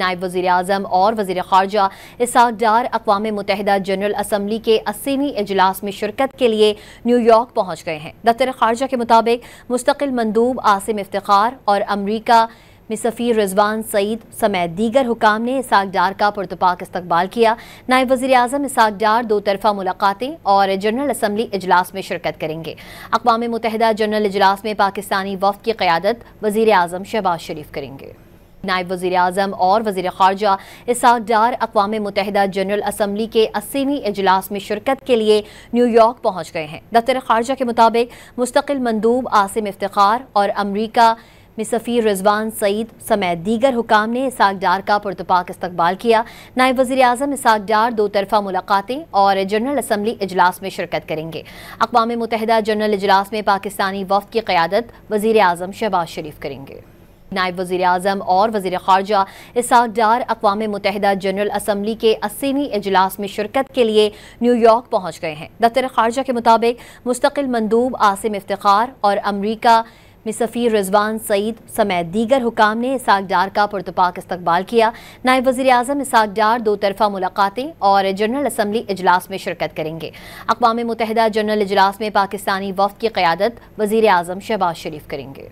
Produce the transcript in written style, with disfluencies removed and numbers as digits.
نائب وزیر اعظم اور وزیر خارجہ اسحاق ڈار اقوام متحدہ جنرل اسمبلی کے 80ویں اجلاس میں شرکت کے لیے نیو یارک پہنچ گئے ہیں۔ دفتر خارجہ کے مطابق مستقل مندوب عاصم افتخار اور امریکہ میں سفیر رضوان سعید سمیت دیگر حکام نے اسحاق ڈار کا پرتپاک استقبال کیا۔ نائب وزیر اعظم اسحاق ڈار دو طرفہ ملاقاتیں اور جنرل اسمبلی اجلاس میں شرکت کریں گے۔ اقوام متحدہ جنرل اجلاس میں پاکستانی وفد کی قیادت وزیر اعظم شہباز شریف کریں گے۔ نائب وزیر اعظم اور وزیر خارجہ اسحاق ڈار اقوام متحدہ جنرل اسمبلی کے 80ویں اجلاس میں شرکت کے لیے نیو یارک پہنچ گئے ہیں۔ دفتر خارجہ کے مطابق مستقل مندوب عاصم افتخار اور امریکہ میں سفیر رضوان سعید سمیت دیگر حکام نے اسحاق ڈار کا پرتپاک استقبال کیا۔ نائب وزیر اعظم اسحاق ڈار دو طرفہ ملاقاتیں اور جنرل اسمبلی اجلاس میں شرکت کریں گے۔ اقوام متحدہ جنرل اجلاس میں پاکستانی وفد کی قیادت وزیر اعظم شہباز شریف کریں گے۔ نائب وزیر اعظم اور وزیر خارجہ اسحاق ڈار اقوام متحدہ جنرل اسمبلی کے 80ویں اجلاس میں شرکت کے لیے نیو یارک پہنچ گئے ہیں۔ دفتر خارجہ کے مطابق مستقل مندوب عاصم افتخار اور امریکہ میں سفیر رضوان سعید سمیت دیگر حکام نے اسحاق ڈار کا پرتپاک استقبال کیا۔ نائب وزیر اعظم اسحاق ڈار دو طرفہ ملاقاتیں اور جنرل اسمبلی اجلاس میں شرکت کریں گے۔ اقوام متحدہ جنرل اجلاس میں پاکستانی وفد کی قیادت وزیر اعظم شہباز شریف کریں گے۔